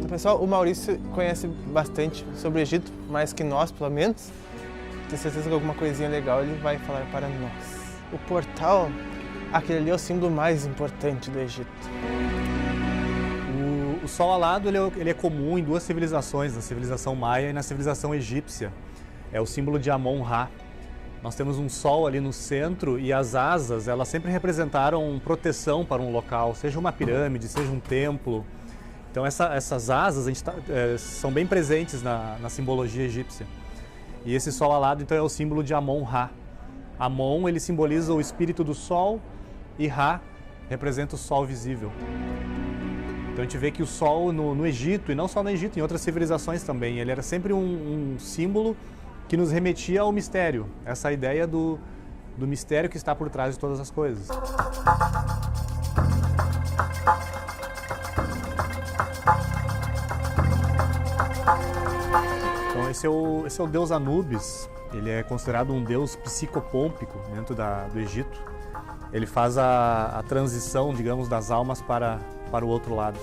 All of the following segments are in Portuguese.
Pessoal, o Maurício conhece bastante sobre o Egito, mais que nós, pelo menos. Tenho certeza que alguma coisinha legal ele vai falar para nós. O portal, aquele ali é o símbolo mais importante do Egito. O sol alado ele é comum em duas civilizações, na civilização maia e na civilização egípcia. É o símbolo de Amon-Ra. Nós temos um sol ali no centro e as asas, elas sempre representaram proteção para um local, seja uma pirâmide, seja um templo. Então essas asas são bem presentes na simbologia egípcia. E esse sol alado então é o símbolo de Amon-Ra. Amon ele simboliza o espírito do sol e Ra representa o sol visível. Então a gente vê que o sol no Egito, e não só no Egito, em outras civilizações também, ele era sempre um símbolo que nos remetia ao mistério, essa ideia do mistério que está por trás de todas as coisas. Então esse é o deus Anubis, ele é considerado um deus psicopômpico dentro do Egito. Ele faz a transição, digamos, das almas para o outro lado.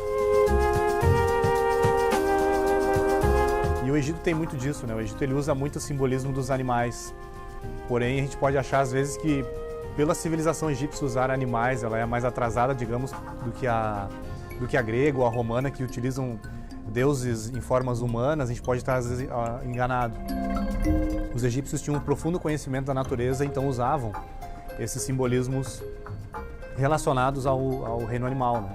E o Egito tem muito disso, né? O Egito ele usa muito o simbolismo dos animais. Porém, a gente pode achar às vezes que pela civilização egípcia usar animais, ela é mais atrasada, digamos, do que a grega ou a romana, que utilizam deuses em formas humanas. A gente pode estar às vezes enganado. Os egípcios tinham um profundo conhecimento da natureza, então usavam esses simbolismos relacionados ao reino animal, né?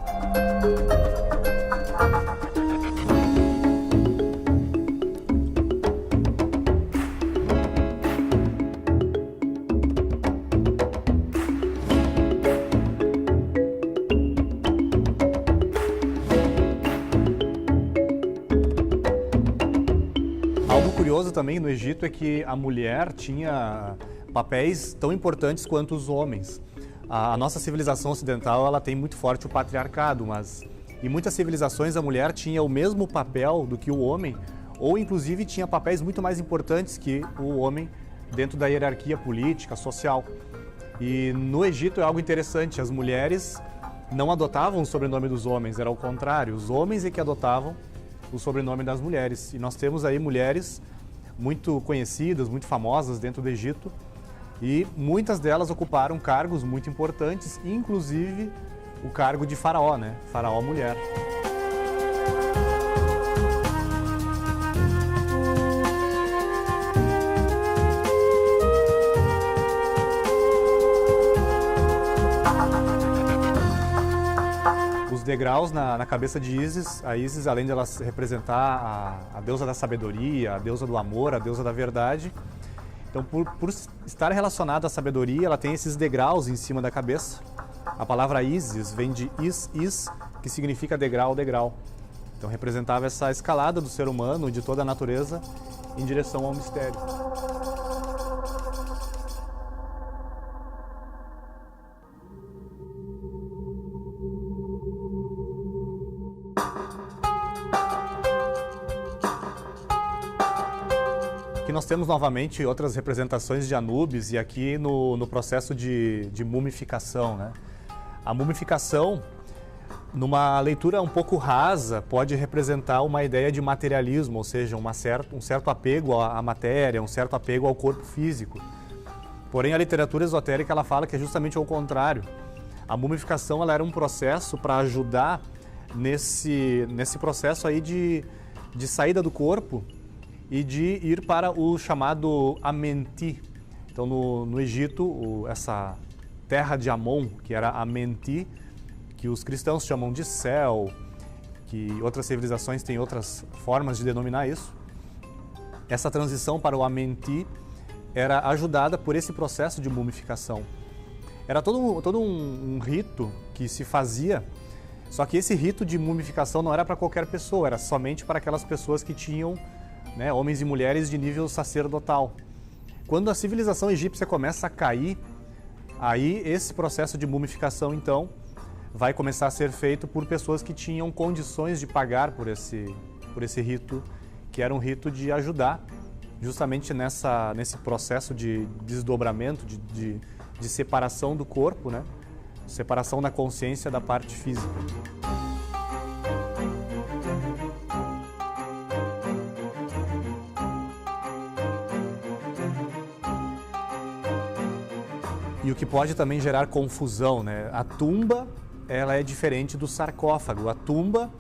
Algo curioso também no Egito é que a mulher tinha papéis tão importantes quanto os homens. A nossa civilização ocidental ela tem muito forte o patriarcado, mas em muitas civilizações a mulher tinha o mesmo papel do que o homem, ou inclusive tinha papéis muito mais importantes que o homem dentro da hierarquia política, social. E no Egito é algo interessante, as mulheres não adotavam o sobrenome dos homens, era o contrário, os homens é que adotavam o sobrenome das mulheres. E nós temos aí mulheres muito conhecidas, muito famosas dentro do Egito, e muitas delas ocuparam cargos muito importantes, inclusive o cargo de faraó, né? Faraó mulher. Os degraus na cabeça de Ísis, a Ísis, além de ela representar a deusa da sabedoria, a deusa do amor, a deusa da verdade, então, por estar relacionada à sabedoria, ela tem esses degraus em cima da cabeça. A palavra Ísis vem de is, que significa degrau, degrau. Então, representava essa escalada do ser humano e de toda a natureza em direção ao mistério. Aqui nós temos novamente outras representações de Anubis e aqui no processo de mumificação, né? A mumificação, numa leitura um pouco rasa, pode representar uma ideia de materialismo, ou seja, um certo apego à matéria, um certo apego ao corpo físico. Porém, a literatura esotérica ela fala que é justamente o contrário. A mumificação ela era um processo para ajudar nesse processo aí de saída do corpo e de ir para o chamado Amenti. Então, no Egito, essa terra de Amon, que era Amenti, que os cristãos chamam de céu, que outras civilizações têm outras formas de denominar isso. Essa transição para o Amenti era ajudada por esse processo de mumificação. Era todo um rito que se fazia, só que esse rito de mumificação não era para qualquer pessoa, era somente para aquelas pessoas que tinham, né, homens e mulheres de nível sacerdotal. Quando a civilização egípcia começa a cair, aí esse processo de mumificação, então, vai começar a ser feito por pessoas que tinham condições de pagar por esse rito, que era um rito de ajudar justamente nesse processo de desdobramento, de separação do corpo, né? Separação da consciência da parte física. e o que pode também gerar confusão, né? A tumba, ela é diferente do sarcófago. A tumba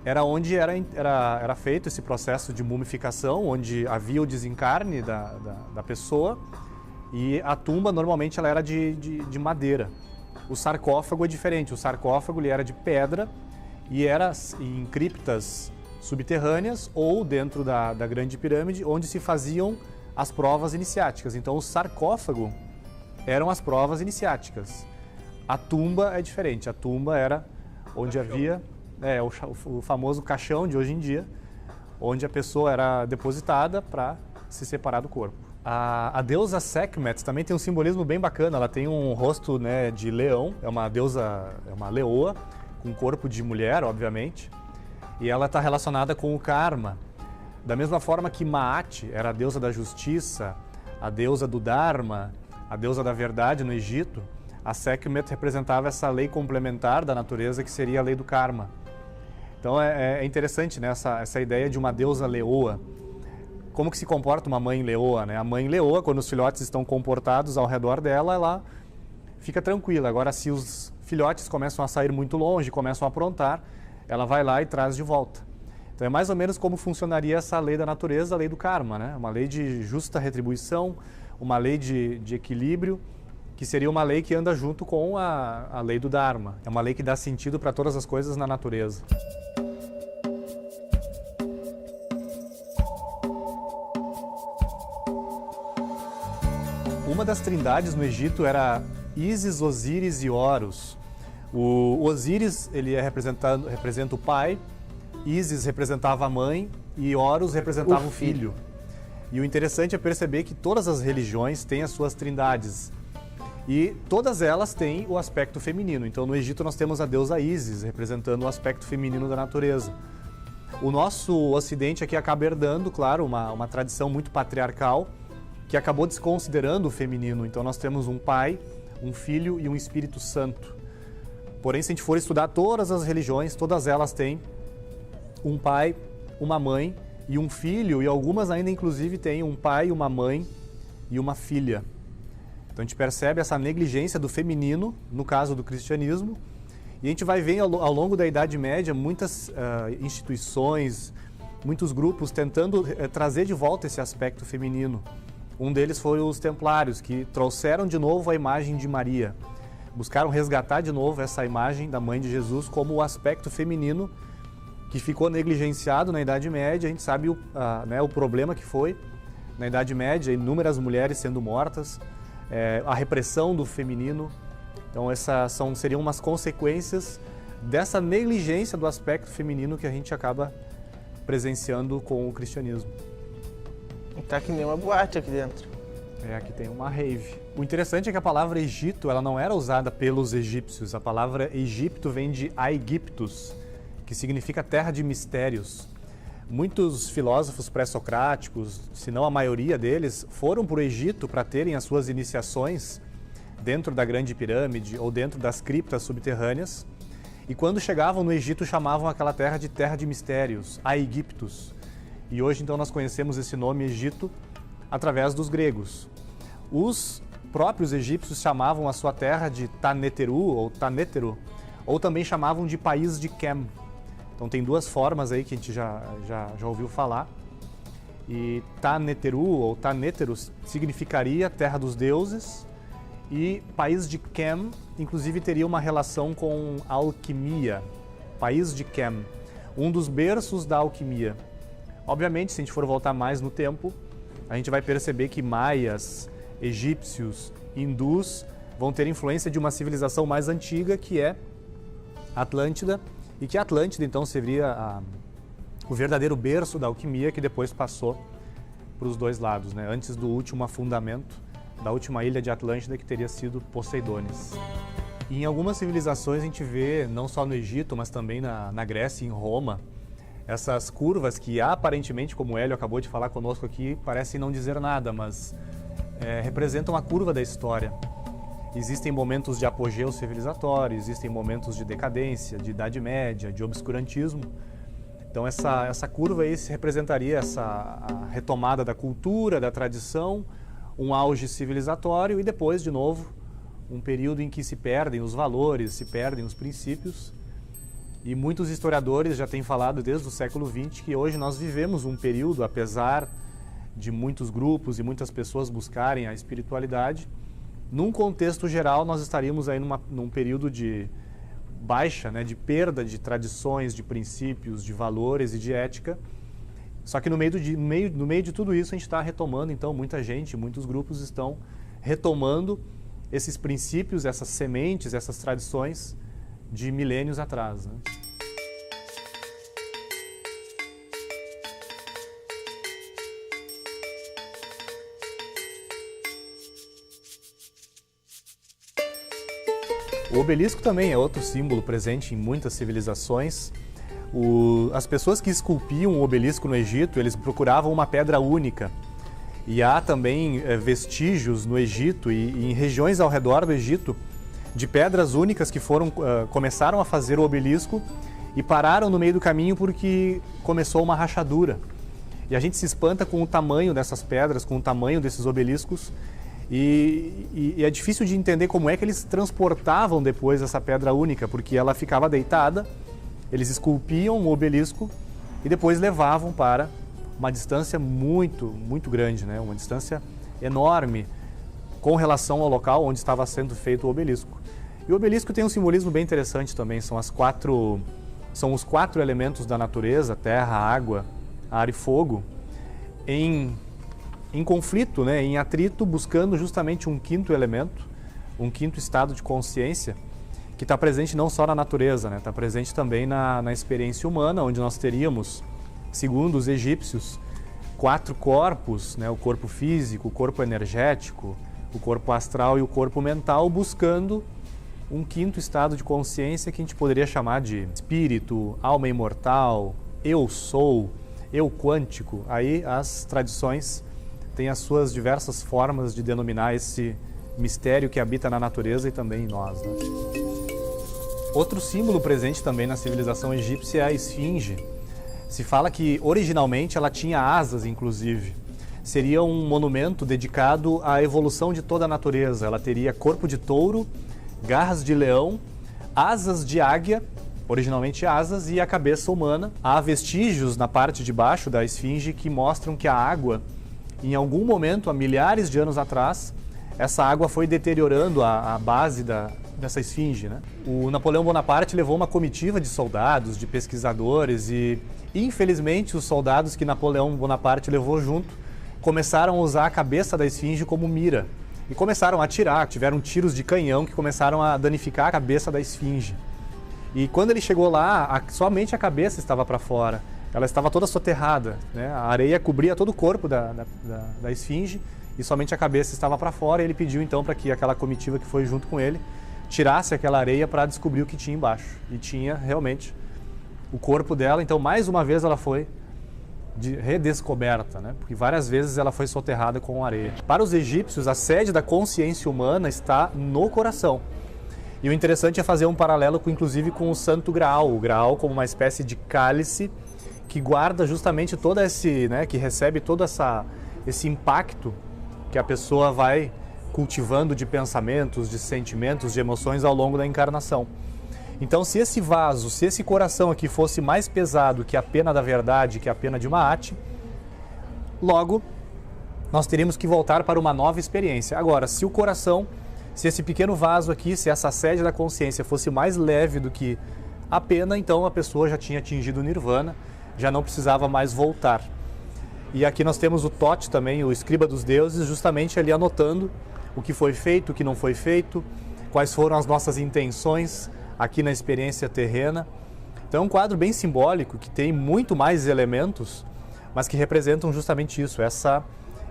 era onde era feito esse processo de mumificação, onde havia o desencarne da pessoa, e a tumba normalmente ela era de madeira. O sarcófago é diferente, o sarcófago ele era de pedra e era em criptas subterrâneas ou dentro da grande pirâmide, onde se faziam as provas iniciáticas. Então o sarcófago eram as provas iniciáticas. A tumba é diferente, a tumba era onde havia o famoso caixão de hoje em dia, onde a pessoa era depositada para se separar do corpo. A deusa Sekhmet também tem um simbolismo bem bacana, ela tem um rosto, né, de leão, é uma deusa, é uma leoa, com corpo de mulher, obviamente, e ela está relacionada com o karma. Da mesma forma que Maat era a deusa da justiça, a deusa do Dharma, a deusa da verdade no Egito, a Sekhmet representava essa lei complementar da natureza que seria a lei do karma. Então é interessante, né, essa ideia de uma deusa leoa. Como que se comporta uma mãe leoa, né? A mãe leoa, quando os filhotes estão comportados ao redor dela, ela fica tranquila. Agora, se os filhotes começam a sair muito longe, começam a aprontar, ela vai lá e traz de volta. Então é mais ou menos como funcionaria essa lei da natureza, a lei do karma, né? Uma lei de justa retribuição, uma lei de equilíbrio, que seria uma lei que anda junto com a lei do Dharma. É uma lei que dá sentido para todas as coisas na natureza. Uma das trindades no Egito era Ísis, Osíris e Horus. O Osíris ele representa o pai, Ísis representava a mãe e Horus representava o filho. E o interessante é perceber que todas as religiões têm as suas trindades e todas elas têm o aspecto feminino. Então no Egito nós temos a deusa Ísis representando o aspecto feminino da natureza. O nosso ocidente aqui acaba herdando, claro, uma tradição muito patriarcal, que acabou desconsiderando o feminino. Então nós temos um pai, um filho e um Espírito Santo. Porém, se a gente for estudar todas as religiões, todas elas têm um pai, uma mãe e um filho, e algumas ainda inclusive têm um pai, uma mãe e uma filha. Então a gente percebe essa negligência do feminino, no caso do cristianismo, e a gente vai ver ao longo da Idade Média muitas instituições, muitos grupos tentando trazer de volta esse aspecto feminino. Um deles foi os Templários, que trouxeram de novo a imagem de Maria. Buscaram resgatar de novo essa imagem da mãe de Jesus como o aspecto feminino que ficou negligenciado na Idade Média. A gente sabe o problema que foi na Idade Média, inúmeras mulheres sendo mortas, a repressão do feminino. Então essas seriam umas consequências dessa negligência do aspecto feminino que a gente acaba presenciando com o cristianismo. Tá que nem uma boate aqui dentro. Aqui tem uma rave. O interessante é que a palavra Egito, ela não era usada pelos egípcios. A palavra Egipto vem de Aegyptus, que significa terra de mistérios. Muitos filósofos pré-socráticos, se não a maioria deles, foram para o Egito para terem as suas iniciações dentro da Grande Pirâmide ou dentro das criptas subterrâneas. E quando chegavam no Egito, chamavam aquela terra de mistérios, Aegyptus. E hoje, então, nós conhecemos esse nome Egito através dos gregos. Os próprios egípcios chamavam a sua terra de Taneteru ou Tanétero, ou também chamavam de país de Kem. Então tem duas formas aí que a gente já ouviu falar. E Tanétero ou Tanétero significaria terra dos deuses, e país de Kem, inclusive, teria uma relação com alquimia. País de Kem, um dos berços da alquimia. Obviamente, se a gente for voltar mais no tempo, a gente vai perceber que maias, egípcios, hindus vão ter influência de uma civilização mais antiga, que é Atlântida, e que a Atlântida, então, seria o verdadeiro berço da alquimia, que depois passou para os dois lados, né? Antes do último afundamento da última ilha de Atlântida, que teria sido Poseidones. E em algumas civilizações a gente vê, não só no Egito, mas também na Grécia e em Roma, essas curvas que aparentemente, como o Hélio acabou de falar conosco aqui, parecem não dizer nada, mas representam a curva da história. Existem momentos de apogeu civilizatório, existem momentos de decadência, de Idade Média, de obscurantismo. Então essa curva aí representaria a retomada da cultura, da tradição, um auge civilizatório e depois, de novo, um período em que se perdem os valores, se perdem os princípios. E muitos historiadores já têm falado desde o século XX que hoje nós vivemos um período, apesar de muitos grupos e muitas pessoas buscarem a espiritualidade, num contexto geral nós estaríamos aí num período de baixa, né, de perda de tradições, de princípios, de valores e de ética. Só que no meio de tudo isso a gente está retomando, então muita gente, muitos grupos estão retomando esses princípios, essas sementes, essas tradições de milênios atrás, né? O obelisco também é outro símbolo presente em muitas civilizações. As pessoas que esculpiam o obelisco no Egito, eles procuravam uma pedra única. E há também vestígios no Egito e em regiões ao redor do Egito de pedras únicas que começaram a fazer o obelisco e pararam no meio do caminho porque começou uma rachadura. E a gente se espanta com o tamanho dessas pedras, com o tamanho desses obeliscos. E é difícil de entender como é que eles transportavam depois essa pedra única, porque ela ficava deitada, eles esculpiam o obelisco e depois levavam para uma distância muito, muito grande, né? Uma distância enorme com relação ao local onde estava sendo feito o obelisco. E o obelisco tem um simbolismo bem interessante também, são os 4 elementos da natureza, terra, água, ar e fogo, em conflito, né, em atrito, buscando justamente um quinto elemento, um quinto estado de consciência, que está presente não só na natureza, né, está presente também na experiência humana, onde nós teríamos, segundo os egípcios, 4 corpos, né, o corpo físico, o corpo energético, o corpo astral e o corpo mental, buscando um quinto estado de consciência que a gente poderia chamar de espírito, alma imortal, eu sou, eu quântico. Aí as tradições têm as suas diversas formas de denominar esse mistério que habita na natureza e também em nós, né? Outro símbolo presente também na civilização egípcia é a esfinge. Se fala que originalmente ela tinha asas, inclusive. Seria um monumento dedicado à evolução de toda a natureza. Ela teria corpo de touro, garras de leão, asas de águia, originalmente asas, e a cabeça humana. Há vestígios na parte de baixo da esfinge que mostram que a água, em algum momento, há milhares de anos atrás, essa água foi deteriorando a base dessa esfinge, né? O Napoleão Bonaparte levou uma comitiva de soldados, de pesquisadores e, infelizmente, os soldados que Napoleão Bonaparte levou junto começaram a usar a cabeça da esfinge como mira e começaram a atirar, tiveram tiros de canhão que começaram a danificar a cabeça da esfinge. E quando ele chegou lá, somente a cabeça estava para fora. Ela estava toda soterrada, né? A areia cobria todo o corpo da esfinge e somente a cabeça estava para fora. E ele pediu então para que aquela comitiva que foi junto com ele tirasse aquela areia para descobrir o que tinha embaixo. E tinha realmente o corpo dela. Então, mais uma vez, ela foi redescoberta, né? Porque várias vezes ela foi soterrada com areia. Para os egípcios, a sede da consciência humana está no coração. E o interessante é fazer um paralelo, inclusive, com o Santo Graal. O Graal como uma espécie de cálice que guarda justamente todo esse, né, que recebe todo esse impacto que a pessoa vai cultivando de pensamentos, de sentimentos, de emoções ao longo da encarnação. Então, se esse vaso, se esse coração aqui fosse mais pesado que a pena da verdade, que a pena de Maat, logo nós teríamos que voltar para uma nova experiência. Agora, se o coração, se esse pequeno vaso aqui, se essa sede da consciência fosse mais leve do que a pena, então a pessoa já tinha atingido o nirvana, já não precisava mais voltar. E aqui nós temos o Thoth também, o escriba dos deuses, justamente ali anotando o que foi feito, o que não foi feito, quais foram as nossas intenções aqui na experiência terrena. Então é um quadro bem simbólico, que tem muito mais elementos, mas que representam justamente isso, essa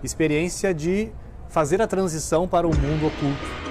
experiência de fazer a transição para o mundo oculto.